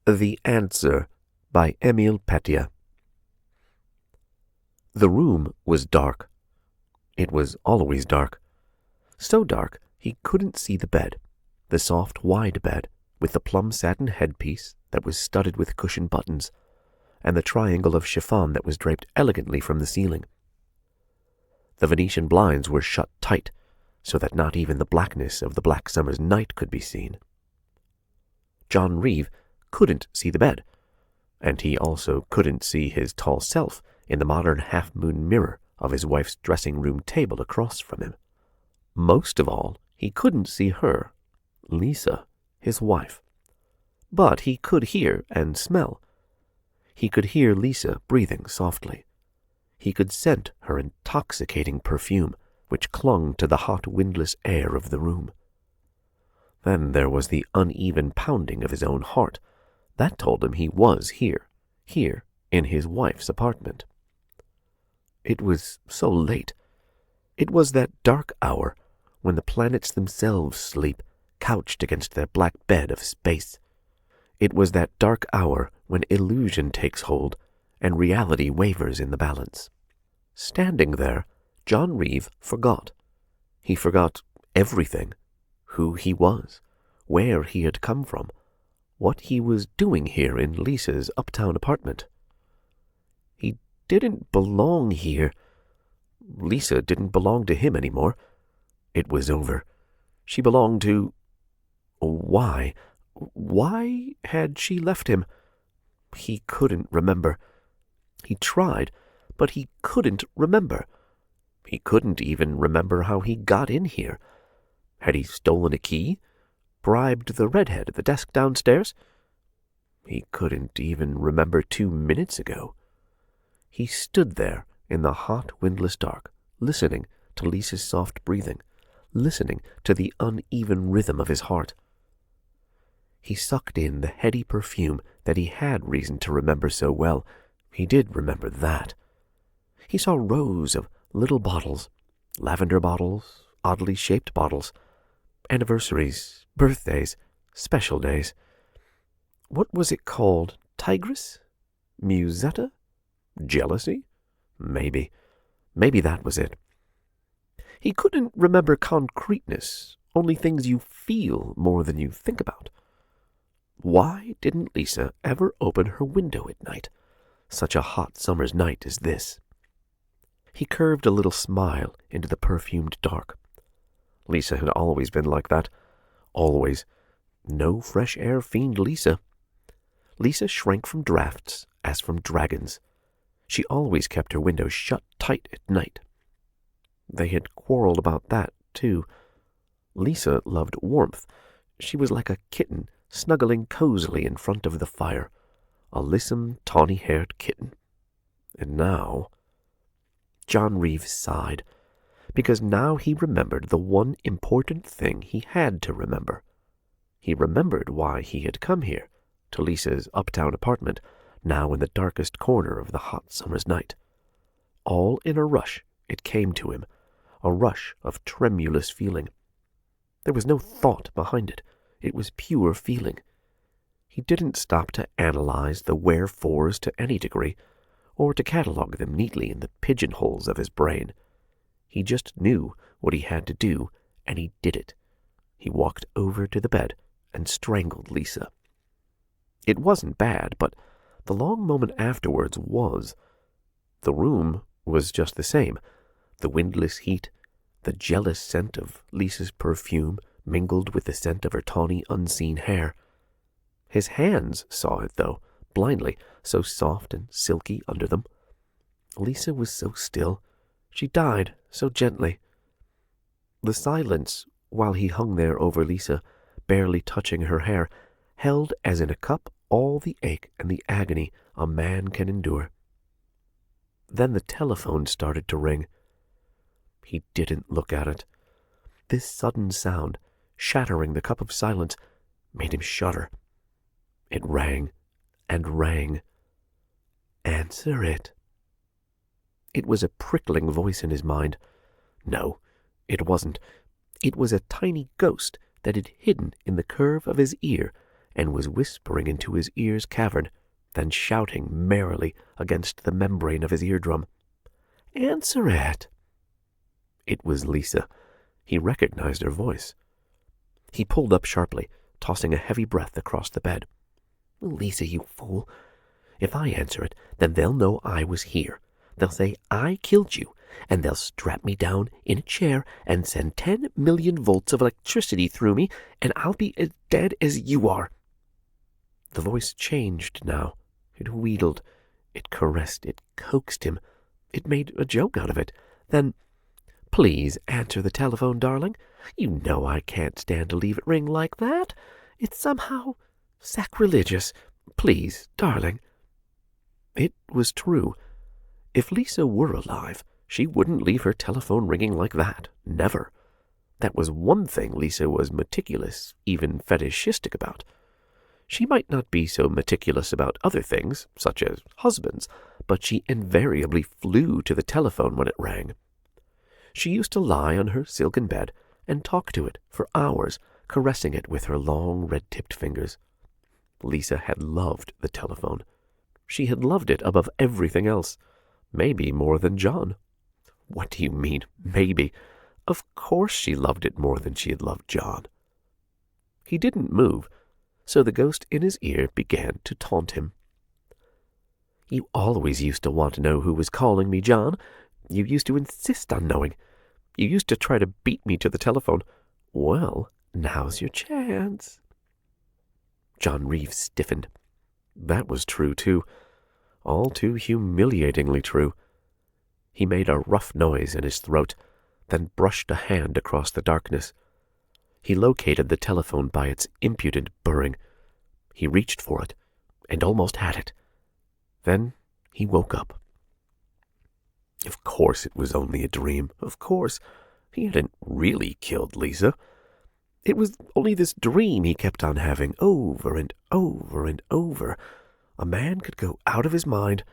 The Answer by Emil Petaja. The room was dark. It was always dark. So dark he couldn't see the bed, the soft, wide bed, with the plum satin headpiece that was studded with cushioned buttons, and the triangle of chiffon that was draped elegantly from the ceiling. The Venetian blinds were shut tight, so that not even the blackness of the black summer's night could be seen. John Reeve couldn't see the bed, and he also couldn't see his tall self in the modern half-moon mirror of his wife's dressing-room table across from him. Most of all, he couldn't see her, Lisa, his wife. But he could hear and smell. He could hear Lisa breathing softly. He could scent her intoxicating perfume, which clung to the hot, windless air of the room. Then there was the uneven pounding of his own heart. That told him he was here in his wife's apartment. It was so late. It was that dark hour when the planets themselves sleep, couched against their black bed of space. It was that dark hour when illusion takes hold and reality wavers in the balance. Standing there, John Reeve forgot. He forgot everything. Who he was, where he had come from, what he was doing here in Lisa's uptown apartment. He didn't belong here. Lisa didn't belong to him anymore. It was over. She belonged to... Why? Why had she left him? He couldn't remember. He tried, but he couldn't remember. He couldn't even remember how he got in here. Had he stolen a key? Bribed the redhead at the desk downstairs? He couldn't even remember 2 minutes ago. He stood there in the hot, windless dark, listening to Lisa's soft breathing, listening to the uneven rhythm of his heart. He sucked in the heady perfume that he had reason to remember so well. He did remember that. He saw rows of little bottles, lavender bottles, oddly shaped bottles, anniversaries, birthdays, special days. What was it called? Tigress? Musetta? Jealousy? Maybe. Maybe that was it. He couldn't remember concreteness, only things you feel more than you think about. Why didn't Lisa ever open her window at night, such a hot summer's night as this? He curved a little smile into the perfumed dark. Lisa had always been like that. Always. No fresh air fiend Lisa. Lisa shrank from drafts as from dragons. She always kept her windows shut tight at night. They had quarreled about that, too. Lisa loved warmth. She was like a kitten snuggling cozily in front of the fire, a lissom, tawny-haired kitten. And now... John Reeve sighed, because now he remembered the one important thing he had to remember. He remembered why he had come here, to Lisa's uptown apartment, now in the darkest corner of the hot summer's night. All in a rush it came to him, a rush of tremulous feeling. There was no thought behind it. It was pure feeling. He didn't stop to analyze the wherefores to any degree, or to catalog them neatly in the pigeonholes of his brain. He just knew what he had to do, and he did it. He walked over to the bed and strangled Lisa. It wasn't bad, but the long moment afterwards was. The room was just the same. The windless heat, the jealous scent of Lisa's perfume mingled with the scent of her tawny, unseen hair. His hands saw it, though, blindly, so soft and silky under them. Lisa was so still. She died so gently. The silence, while he hung there over Lisa, barely touching her hair, held as in a cup all the ache and the agony a man can endure. Then the telephone started to ring. He didn't look at it. This sudden sound, shattering the cup of silence, made him shudder. It rang and rang. Answer it. It was a prickling voice in his mind. No, it wasn't. It was a tiny ghost that had hidden in the curve of his ear and was whispering into his ear's cavern, then shouting merrily against the membrane of his eardrum. "Answer it!" It was Lisa. He recognized her voice. He pulled up sharply, tossing a heavy breath across the bed. "Lisa, you fool. If I answer it, then they'll know I was here. They'll say I killed you, and they'll strap me down in a chair and send 10 million volts of electricity through me, and I'll be as dead as you are." The voice changed now. It wheedled. It caressed. It coaxed him. It made a joke out of it. Then, "Please answer the telephone, darling. You know I can't stand to leave it ring like that. It's somehow sacrilegious. Please, darling." It was true. If Lisa were alive, she wouldn't leave her telephone ringing like that. Never. That was one thing Lisa was meticulous, even fetishistic about. She might not be so meticulous about other things, such as husbands, but she invariably flew to the telephone when it rang. She used to lie on her silken bed and talk to it for hours, caressing it with her long red-tipped fingers. Lisa had loved the telephone. She had loved it above everything else. Maybe more than John. What do you mean, maybe? Of course she loved it more than she had loved John. He didn't move, so the ghost in his ear began to taunt him. "You always used to want to know who was calling me, John. You used to insist on knowing. You used to try to beat me to the telephone. Well, now's your chance." John Reeves stiffened. That was true, too. All too humiliatingly true. He made a rough noise in his throat, then brushed a hand across the darkness. He located the telephone by its impudent burring. He reached for it, and almost had it. Then he woke up. Of course it was only a dream. Of course. He hadn't really killed Lisa. It was only this dream he kept on having over and over and over. A man could go out of his mind,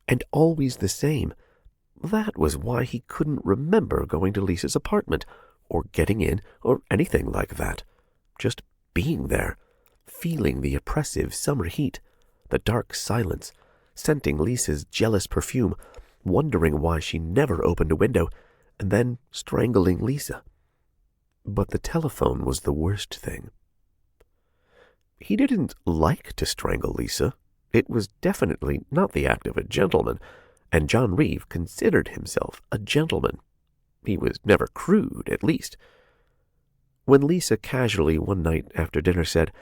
and always the same. That was why he couldn't remember going to Lisa's apartment, or getting in, or anything like that. Just being there, feeling the oppressive summer heat, the dark silence, scenting Lisa's jealous perfume, wondering why she never opened a window, and then strangling Lisa. But the telephone was the worst thing. He didn't like to strangle Lisa. It was definitely not the act of a gentleman, and John Reeve considered himself a gentleman. He was never crude, at least. When Lisa casually one night after dinner said,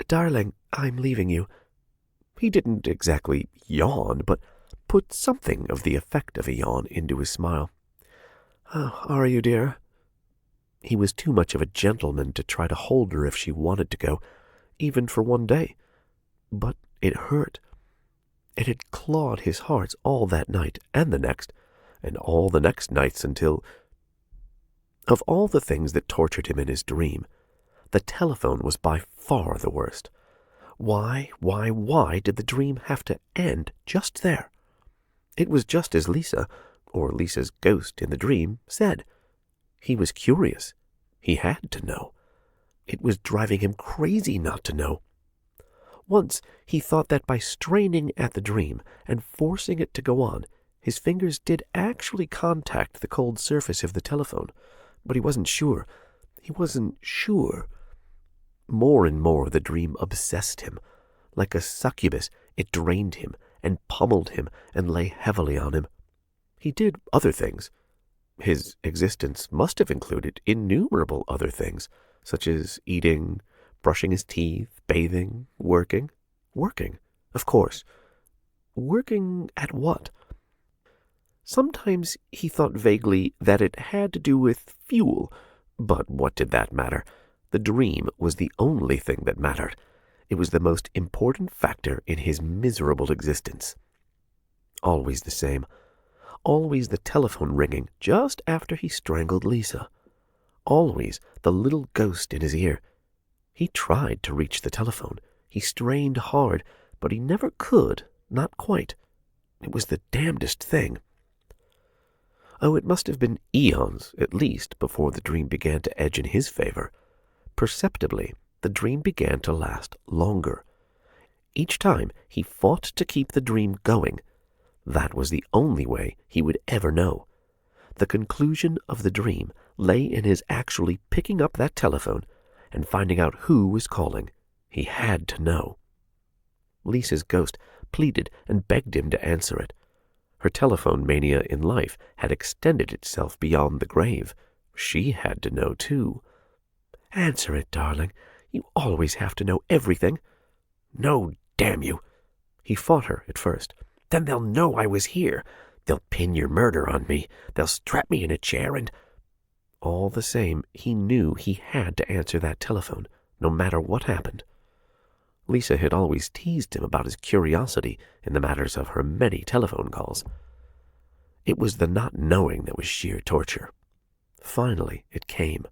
"Darling, I'm leaving you," he didn't exactly yawn, but put something of the effect of a yawn into his smile. "Oh, are you, dear?" He was too much of a gentleman to try to hold her if she wanted to go, even for one day. But it hurt. It had clawed his heart all that night and the next, and all the next nights until... Of all the things that tortured him in his dream, the telephone was by far the worst. Why did the dream have to end just there? It was just as Lisa, or Lisa's ghost in the dream, said. He was curious. He had to know. It was driving him crazy not to know. Once he thought that by straining at the dream and forcing it to go on, his fingers did actually contact the cold surface of the telephone, but he wasn't sure. He wasn't sure. More and more the dream obsessed him. Like a succubus, it drained him and pummeled him and lay heavily on him. He did other things. His existence must have included innumerable other things, such as eating, brushing his teeth, bathing, working. Working, of course. Working at what? Sometimes he thought vaguely that it had to do with fuel, but what did that matter? The dream was the only thing that mattered. It was the most important factor in his miserable existence. Always the same. Always the telephone ringing just after he strangled Lisa. Always the little ghost in his ear. He tried to reach the telephone. He strained hard, but he never could, not quite. It was the damnedest thing. Oh, it must have been eons, at least, before the dream began to edge in his favor. Perceptibly, the dream began to last longer. Each time he fought to keep the dream going. That was the only way he would ever know. The conclusion of the dream lay in his actually picking up that telephone and finding out who was calling. He had to know. Lisa's ghost pleaded and begged him to answer it. Her telephone mania in life had extended itself beyond the grave. She had to know, too. "Answer it, darling. You always have to know everything." "No, damn you." He fought her at first. "Then they'll know I was here. They'll pin your murder on me. They'll strap me in a chair and—" All the same, he knew he had to answer that telephone, no matter what happened. Lisa had always teased him about his curiosity in the matters of her many telephone calls. It was the not knowing that was sheer torture. Finally, it came.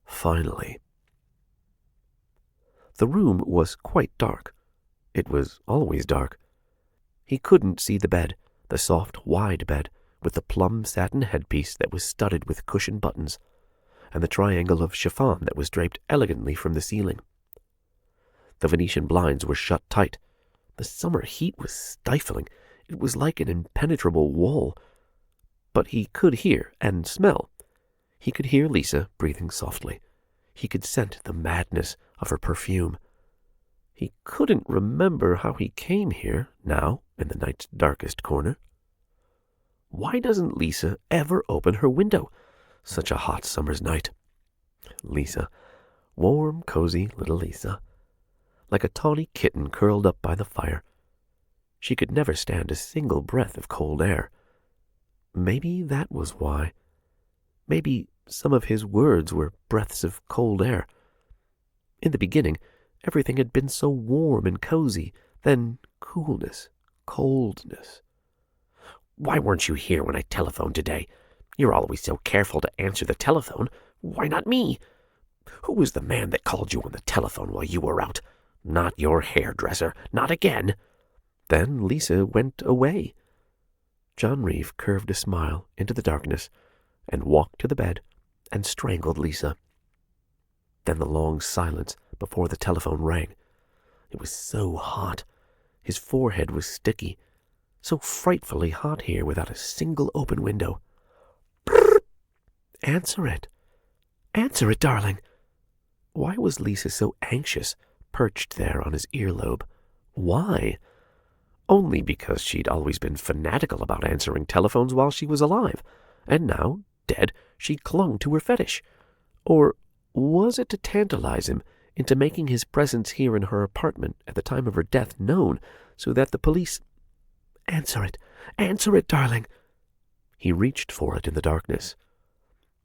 Finally. The room was quite dark. It was always dark. He couldn't see the bed, the soft, wide bed, with the plum satin headpiece that was studded with cushioned buttons, and the triangle of chiffon that was draped elegantly from the ceiling. The Venetian blinds were shut tight. The summer heat was stifling. It was like an impenetrable wall. But he could hear and smell. He could hear Lisa breathing softly. He could scent the madness of her perfume. He couldn't remember how he came here, now, in the night's darkest corner. Why doesn't Lisa ever open her window? Such a hot summer's night. Lisa, warm, cozy little Lisa, like a tawny kitten curled up by the fire. She could never stand a single breath of cold air. Maybe that was why. Maybe some of his words were breaths of cold air. In the beginning, everything had been so warm and cozy. Then coolness, coldness. "Why weren't you here when I telephoned today? You're always so careful to answer the telephone. Why not me? Who was the man that called you on the telephone while you were out? Not your hairdresser. Not again." Then Lisa went away. John Reeve curved a smile into the darkness and walked to the bed and strangled Lisa. Then the long silence before the telephone rang. It was so hot. His forehead was sticky. So frightfully hot here without a single open window. "Brrr! Answer it. Answer it, darling." Why was Lisa so anxious, perched there on his earlobe? Why? Only because she'd always been fanatical about answering telephones while she was alive, and now, dead, she clung to her fetish. Or was it to tantalize him into making his presence here in her apartment at the time of her death known, so that the police— "Answer it, darling." He reached for it in the darkness.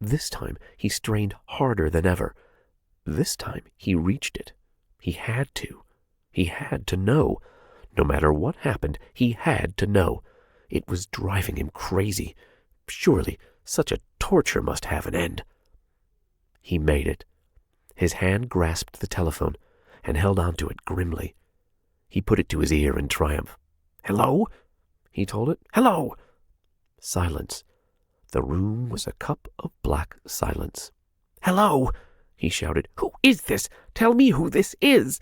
This time he strained harder than ever. This time he reached it. He had to. He had to know. No matter what happened, he had to know. It was driving him crazy. Surely such a torture must have an end. He made it. His hand grasped the telephone and held onto it grimly. He put it to his ear in triumph. "Hello?" he told it. "Hello!" Silence. The room was a cup of black silence. "Hello!" he shouted. "Who is this? Tell me who this is!"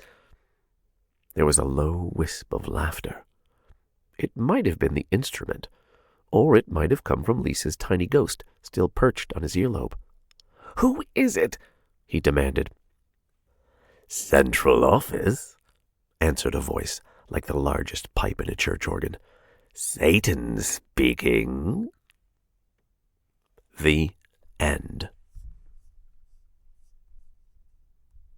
There was a low wisp of laughter. It might have been the instrument, or it might have come from Lisa's tiny ghost, still perched on his earlobe. "Who is it?" he demanded. "Central office," answered a voice like the largest pipe in a church organ. "Satan speaking." The end.